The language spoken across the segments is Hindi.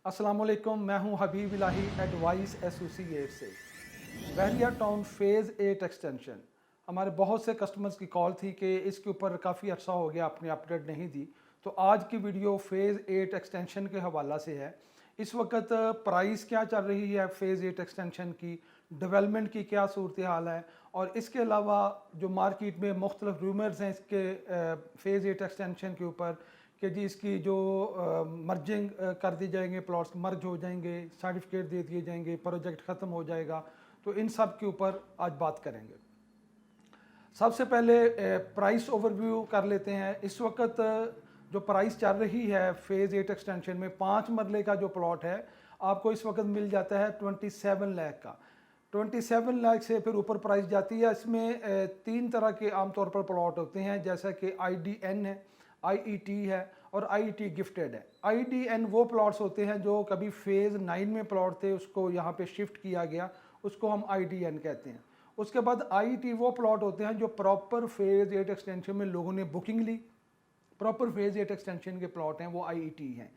अस्सलाम वालेकुम, मैं हूं हबीब इलाही एडवाइस एसोसिएट से। बहरिया टाउन फ़ेज़ 8 एक्सटेंशन, हमारे बहुत से कस्टमर्स की कॉल थी कि इसके ऊपर काफ़ी अर्सा हो गया आपने अपडेट नहीं दी। तो आज की वीडियो फ़ेज़ 8 एक्सटेंशन के हवाला से है। इस वक्त प्राइस क्या चल रही है फ़ेज़ 8 एक्सटेंशन की, डेवलपमेंट की क्या सूरत हाल है, और इसके अलावा जो मार्केट में मुख्तलिफ रूमर्स हैं इसके फ़ेज़ 8 एक्सटेंशन के ऊपर कि जी इसकी जो मर्जिंग कर दी जाएंगे, प्लॉट्स मर्ज हो जाएंगे, सर्टिफिकेट दे दिए जाएंगे, प्रोजेक्ट ख़त्म हो जाएगा। तो इन सब के ऊपर आज बात करेंगे। सबसे पहले प्राइस ओवरव्यू कर लेते हैं। इस वक्त जो प्राइस चल रही है फ़ेज़ 8 एक्सटेंशन में, 5 मरले का जो प्लॉट है आपको इस वक्त मिल जाता है 27 लाख का। 27 लाख से फिर ऊपर प्राइस जाती है। इसमें तीन तरह के आमतौर पर प्लॉट होते हैं, जैसा कि IDN है, IET है और IET गिफ्टेड है। IDN वो प्लॉट्स होते हैं जो कभी फ़ेज़ 9 में प्लॉट थे, उसको यहाँ पे शिफ्ट किया गया, उसको हम IDN कहते हैं। उसके बाद IET वो प्लॉट होते हैं जो प्रॉपर फ़ेज़ 8 एक्सटेंशन में लोगों ने बुकिंग ली, प्रॉपर फ़ेज़ 8 एक्सटेंशन के प्लॉट हैं, वो IET हैं।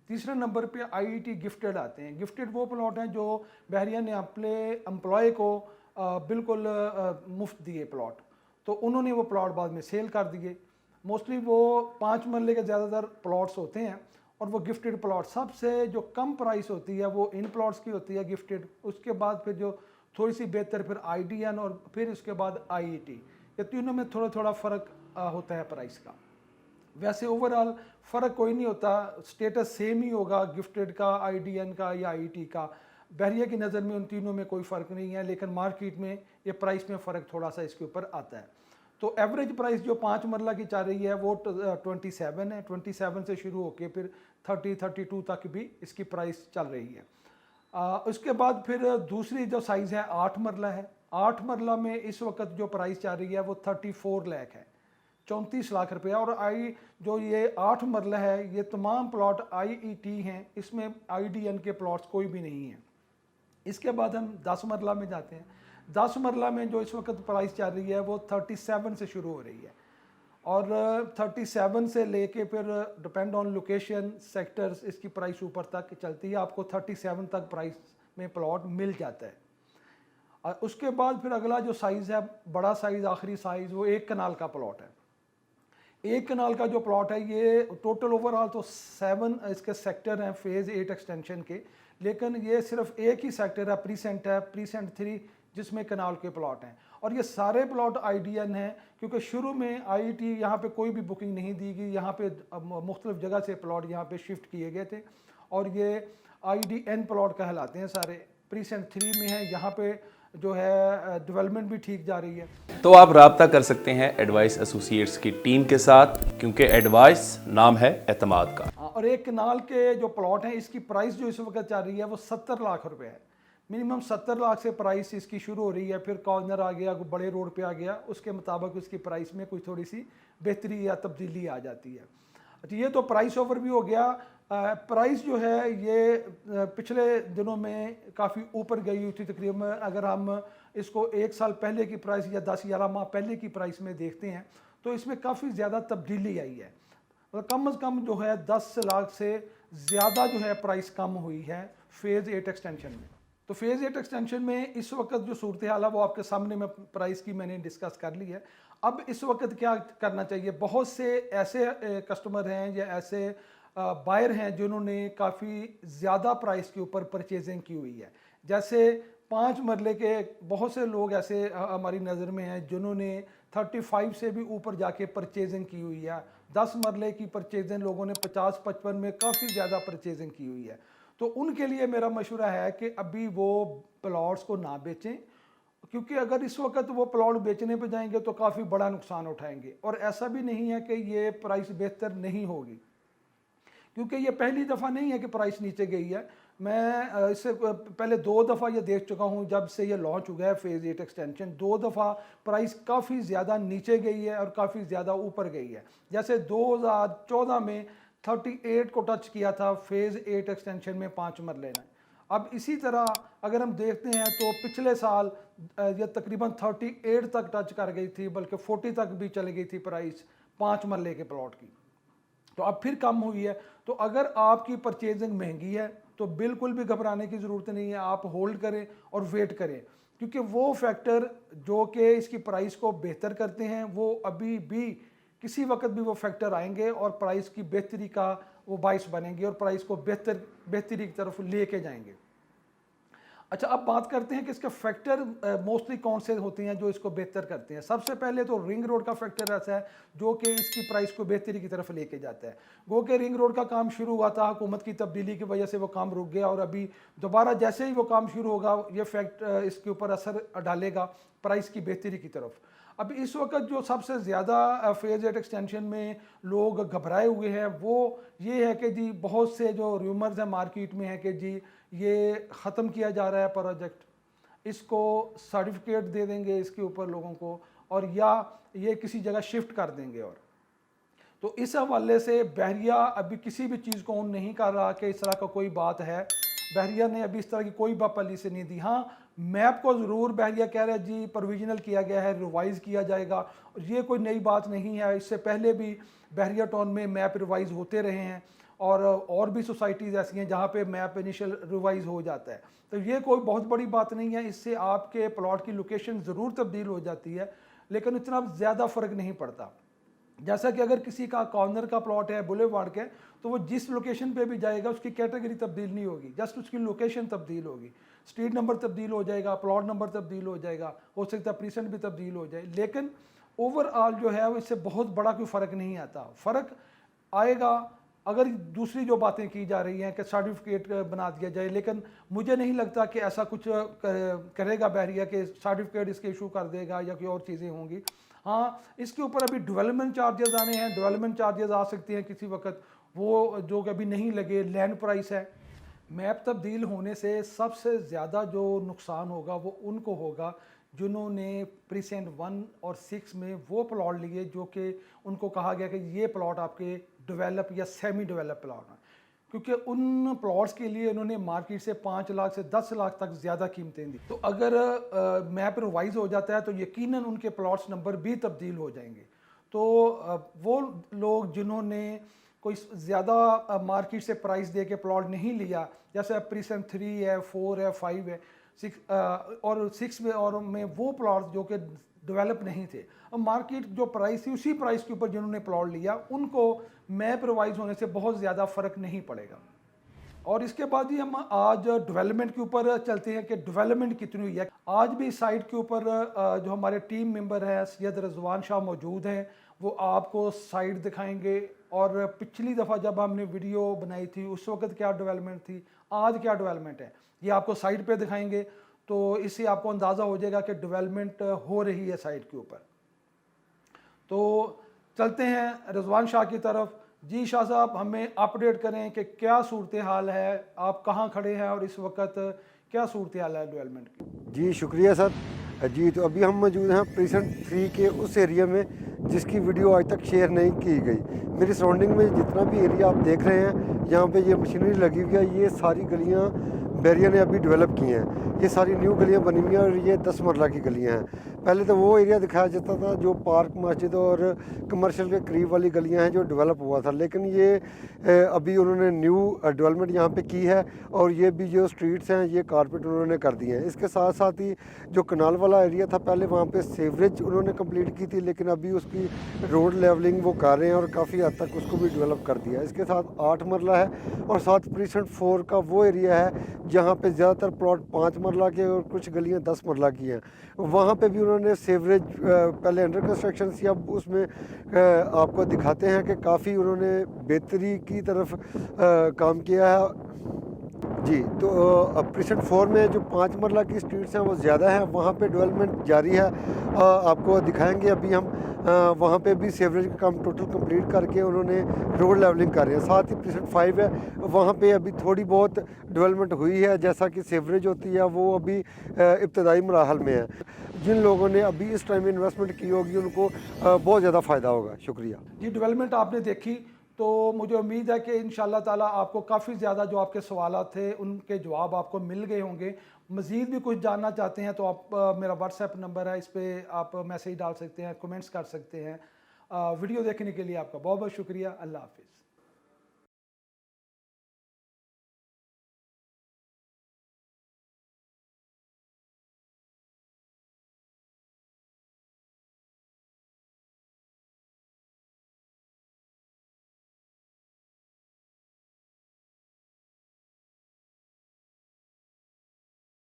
तीसरे नंबर पे IET गिफ्टेड आते हैं। गिफ्टेड वो प्लॉट हैं जो बहरिया ने अपने एम्प्लॉय को बिल्कुल मुफ्त दिए प्लॉट, तो उन्होंने वो प्लॉट बाद में सेल कर दिए। मोस्टली वो 5 मरले के ज़्यादातर प्लॉट्स होते हैं और वो गिफ्टेड प्लॉट, सबसे जो कम प्राइस होती है वो इन प्लॉट्स की होती है गिफ्टेड। उसके बाद फिर जो थोड़ी सी बेहतर फिर IDN और फिर उसके बाद IET, ये तीनों में थोड़ा थोड़ा फ़र्क होता है प्राइस का। वैसे ओवरऑल फ़र्क कोई नहीं होता, स्टेटस सेम ही होगा गिफ्टेड का, IDN का या IET का। बहरिया की नज़र में उन तीनों में कोई फ़र्क नहीं है, लेकिन मार्केट में ये प्राइस में फ़र्क थोड़ा सा इसके ऊपर आता है। तो एवरेज प्राइस जो 5 मरला की चल रही है वो 27 है। 27 से शुरू होकर फिर 30-32 तक भी इसकी प्राइस चल रही है। उसके बाद फिर दूसरी जो साइज़ है 8 मरला है। 8 मरला में इस वक्त जो प्राइस चल रही है वो 34 लाख है, 34 लाख रुपया। और जो ये 8 मरला है, ये तमाम प्लॉट IET हैं, इसमें IDN के प्लॉट्स कोई भी नहीं है। इसके बाद हम 10 मरला में जाते हैं। 10 मरला में जो इस वक्त प्राइस चल रही है वो 37 से शुरू हो रही है, और 37 से लेके फिर डिपेंड ऑन लोकेशन सेक्टर्स इसकी प्राइस ऊपर तक चलती है। आपको 37 तक प्राइस में प्लॉट मिल जाता है। और उसके बाद फिर अगला जो साइज़ है, बड़ा साइज़, आखिरी साइज़, वो 1 कनाल का प्लॉट है। 1 कनाल का जो प्लॉट है, ये टोटल ओवरऑल तो 7 इसके सेक्टर हैं फ़ेज़ 8 एक्सटेंशन के, लेकिन ये सिर्फ एक ही सेक्टर है, प्रीसेंट है, प्रीसेंट 3, जिसमें कनाल के प्लॉट हैं। और ये सारे प्लॉट IDN हैं, क्योंकि शुरू में IET यहाँ पे कोई भी बुकिंग नहीं दी गई। यहाँ पे मुख्तलिफ जगह से प्लॉट यहाँ पे शिफ्ट किए गए थे, और ये IDN प्लॉट कहलाते हैं सारे। प्रीसेंट 3 में है, यहाँ पे जो है डेवलपमेंट भी ठीक जा रही है। तो आप राब्ता कर सकते हैं एडवाइस एसोसिएट्स की टीम के साथ, क्योंकि एडवाइस नाम है एतमाद का। और 1 कनाल के जो प्लॉट हैं, इसकी प्राइस जो इस वक्त चल रही है वो 70 लाख रुपए है। मिनिमम 70 लाख से प्राइस इसकी शुरू हो रही है, फिर कॉर्नर आ गया, बड़े रोड पे आ गया, उसके मुताबिक उसकी प्राइस में कोई थोड़ी सी बेहतरी या तब्दीली आ जाती है। अच्छा, ये तो प्राइस ओवरव्यू हो गया। प्राइस जो है ये पिछले दिनों में काफ़ी ऊपर गई हुई थी। तकरीबन अगर हम इसको 1 साल पहले की प्राइस या 10-11 माह पहले की प्राइस में देखते हैं तो इसमें काफ़ी ज़्यादा तब्दीली आई है। मतलब कम अज़ कम जो है 10 लाख से ज़्यादा जो है प्राइस कम हुई है फ़ेज़ 8 एक्सटेंशन में। तो फ़ेज़ 8 एक्सटेंशन में इस वक्त जो सूरत हाल है वो आपके सामने में प्राइस की मैंने डिस्कस कर ली है। अब इस वक्त क्या करना चाहिए? बहुत से ऐसे कस्टमर हैं या ऐसे बायर हैं जिन्होंने काफ़ी ज़्यादा प्राइस के ऊपर परचेजिंग की हुई है। जैसे 5 मरले के बहुत से लोग ऐसे हमारी नज़र में हैं जिन्होंने 35 से भी ऊपर जाके परचेजिंग की हुई है। 10 मरले की परचेजिंग लोगों ने 50-55 में काफ़ी ज़्यादा परचेजिंग की हुई है। तो उनके लिए मेरा मशवरा है कि अभी वो प्लॉट्स को ना बेचें, क्योंकि अगर इस वक्त वो प्लॉट बेचने पे जाएंगे तो काफ़ी बड़ा नुकसान उठाएंगे। और ऐसा भी नहीं है कि ये प्राइस बेहतर नहीं होगी, क्योंकि ये पहली दफ़ा नहीं है कि प्राइस नीचे गई है। मैं इससे पहले 2 दफ़ा ये देख चुका हूँ, जब से ये लॉन्च हुआ है फ़ेज़ 8 एक्सटेंशन, 2 दफ़ा प्राइस काफ़ी ज़्यादा नीचे गई है और काफ़ी ज़्यादा ऊपर गई है। जैसे 2014 में 38 को टच किया था फ़ेज़ 8 एक्सटेंशन में 5 मरले ने। अब इसी तरह अगर हम देखते हैं तो पिछले साल ये तकरीबन 38 तक टच कर गई थी, बल्कि 40 तक भी चली गई थी प्राइस 5 मरले के प्लॉट की। तो अब फिर कम हुई है। तो अगर आपकी परचेजिंग महंगी है तो बिल्कुल भी घबराने की ज़रूरत नहीं है। आप होल्ड करें और वेट करें, क्योंकि वो फैक्टर जो कि इसकी प्राइस को बेहतर करते हैं वो अभी भी किसी वक्त भी वो फैक्टर आएंगे और प्राइस की बेहतरी का वो बाइस बनेंगे और प्राइस को बेहतरी की तरफ लेके जाएंगे। अच्छा, अब बात करते हैं कि इसके फैक्टर मोस्टली कौन से होते हैं जो इसको बेहतर करते हैं। सबसे पहले तो रिंग रोड का फैक्टर ऐसा है जो कि इसकी प्राइस को बेहतरी की तरफ लेके जाता है। गो के रिंग रोड का काम शुरू हुआ था, हुकूमत की तब्दीली की वजह से वो काम रुक गया और अभी दोबारा जैसे ही वो काम शुरू होगा ये फैक्ट इसके ऊपर असर डालेगा प्राइस की बेहतरी की तरफ। अब इस वक्त जो सबसे ज़्यादा फेज रेट एक्सटेंशन में लोग घबराए हुए हैं वो ये है कि जी बहुत से जो रूमर्स हैं मार्केट में है कि जी ये ख़त्म किया जा रहा है प्रोजेक्ट, इसको सर्टिफिकेट दे देंगे इसके ऊपर लोगों को, और या ये किसी जगह शिफ्ट कर देंगे। और तो इस हवाले से बहरिया अभी किसी भी चीज़ को ऑन नहीं कर रहा कि इस तरह का कोई बात है। बहरिया ने अभी इस तरह की कोई पॉलिसी नहीं दी। हाँ, मैप को ज़रूर बहरिया कह रहा है जी प्रोविजनल किया गया है, रिवाइज़ किया जाएगा, और ये कोई नई बात नहीं है। इससे पहले भी बहरिया टाउन में मैप रिवाइज़ होते रहे हैं और भी सोसाइटीज़ ऐसी हैं जहाँ पे मैप इनिशियल रिवाइज़ हो जाता है। तो ये कोई बहुत बड़ी बात नहीं है। इससे आपके प्लॉट की लोकेशन ज़रूर तब्दील हो जाती है, लेकिन इतना ज़्यादा फ़र्क नहीं पड़ता। जैसा कि अगर किसी का कॉर्नर का प्लॉट है बुलेवार्ड के, तो वो जिस लोकेशन पे भी जाएगा उसकी कैटेगरी तब्दील नहीं होगी, जस्ट उसकी लोकेशन तब्दील होगी। स्ट्रीट नंबर तब्दील हो जाएगा, प्लॉट नंबर तब्दील हो जाएगा, हो सकता है प्रीसेंट भी तब्दील हो जाए, लेकिन ओवरऑल जो है इससे बहुत बड़ा कोई फ़र्क नहीं आता। फ़र्क आएगा अगर दूसरी जो बातें की जा रही हैं कि सर्टिफिकेट बना दिया जाए, लेकिन मुझे नहीं लगता कि ऐसा कुछ करेगा बहरिया कि सर्टिफिकेट इसके इशू कर देगा या कोई और चीज़ें होंगी। हाँ, इसके ऊपर अभी डेवलपमेंट चार्जेस आने हैं, डेवलपमेंट चार्जेस आ सकते हैं किसी वक्त, वो जो कि अभी नहीं लगे। लैंड प्राइस है, मैप तब्दील होने से सबसे ज़्यादा जो नुकसान होगा वो उनको होगा जिन्होंने प्रीसेंट 1 और 6 में वो प्लॉट लिए जो कि उनको कहा गया कि ये प्लॉट आपके डेवलप या सेमी डेवलप प्लॉट हैं, क्योंकि उन प्लॉट्स के लिए उन्होंने मार्केट से 5 लाख से 10 लाख तक ज़्यादा कीमतें दी। तो अगर मैप रिवाइज हो जाता है तो यकीनन उनके प्लॉट्स नंबर भी तब्दील हो जाएंगे। तो वो लोग जिन्होंने कोई ज़्यादा मार्केट से प्राइस दे के प्लॉट नहीं लिया, जैसे प्रीसेंट 3 है, 4 है, 5 है, 6 और 6 में और में वो प्लॉट जो कि डेवलप नहीं थे, अब मार्केट जो प्राइस थी उसी प्राइस के ऊपर जिन्होंने प्लॉट लिया उनको मैप रिवाइज होने से बहुत ज़्यादा फ़र्क नहीं पड़ेगा। और इसके बाद ही हम आज डेवलपमेंट के ऊपर चलते हैं कि डेवलपमेंट कितनी हुई है। आज भी साइट के ऊपर जो हमारे टीम मेंबर हैं सैयद रजवान शाह मौजूद हैं, वो आपको साइट दिखाएंगे और पिछली दफ़ा जब हमने वीडियो बनाई थी उस वक्त क्या डेवलपमेंट थी, आज क्या डेवलपमेंट है, ये आपको साइट पे दिखाएंगे। तो इससे आपको अंदाज़ा हो जाएगा कि डेवलपमेंट हो रही है साइट के ऊपर। तो चलते हैं रजवान शाह की तरफ। जी शाह साहब, हमें अपडेट करें कि क्या सूरत हाल है, आप कहाँ खड़े हैं और इस वक्त क्या सूरत हाल है डेवलपमेंट की। जी शुक्रिया सर। जी तो अभी हम मौजूद हैं प्रीसेंट 3 के उस एरिया में जिसकी वीडियो आज तक शेयर नहीं की गई। मेरी सराउंडिंग में जितना भी एरिया आप देख रहे हैं, यहाँ पे ये मशीनरी लगी हुई है, ये सारी गलियाँ बहरिया ने अभी डेवलप की हैं। ये सारी न्यू गलियाँ बनी हुई हैं और ये 10 मरला की गलियाँ हैं। पहले तो वो एरिया दिखाया जाता था जो पार्क, मस्जिद और कमर्शियल के करीब वाली गलियाँ हैं जो डेवलप हुआ था, लेकिन ये अभी उन्होंने न्यू डेवलपमेंट यहाँ पे की है और ये भी जो स्ट्रीट्स हैं ये कारपेट उन्होंने कर दिए हैं। इसके साथ साथ ही जो कनाल वाला एरिया था पहले वहाँ पे सीवरेज उन्होंने कंप्लीट की थी, लेकिन अभी उसकी रोड लेवलिंग वो कर रहे हैं और काफ़ी हद तक उसको भी डेवलप कर दिया है। इसके साथ 8 मरला है और साथ प्रीसेंट 4 का वो एरिया है जहाँ पे ज़्यादातर प्लॉट 5 मरला के और कुछ गलियाँ 10 मरला की हैं। वहाँ पे भी उन्होंने सीवरेज पहले अंडर कंस्ट्रक्शन थी, अब उसमें आपको दिखाते हैं कि काफ़ी उन्होंने बेहतरी की तरफ काम किया है। जी तो प्रीसेंट 4 में जो 5 मरला की स्ट्रीट्स हैं वो ज़्यादा हैं, वहाँ पे डेवलपमेंट जारी है। आपको दिखाएंगे अभी हम वहाँ पे भी सीवरेज का काम टोटल कंप्लीट करके उन्होंने रोड लेवलिंग कर रहे हैं। साथ ही प्रीसेंट 5 है, वहाँ पे अभी थोड़ी बहुत डेवलपमेंट हुई है, जैसा कि सीवरेज होती है वो अभी इब्तदाई मराहल में है। जिन लोगों ने अभी इस टाइम इन्वेस्टमेंट की होगी उनको बहुत ज़्यादा फ़ायदा होगा। शुक्रिया जी, डेवलपमेंट आपने देखी तो मुझे उम्मीद है कि इंशाल्लाह ताला आपको काफ़ी ज़्यादा जो आपके सवालात थे उनके जवाब आपको मिल गए होंगे। मज़ीद भी कुछ जानना चाहते हैं तो आप मेरा व्हाट्सएप नंबर है, इस पर आप मैसेज डाल सकते हैं, कमेंट्स कर सकते हैं। वीडियो देखने के लिए आपका बहुत बहुत शुक्रिया। अल्लाह हाफिज़।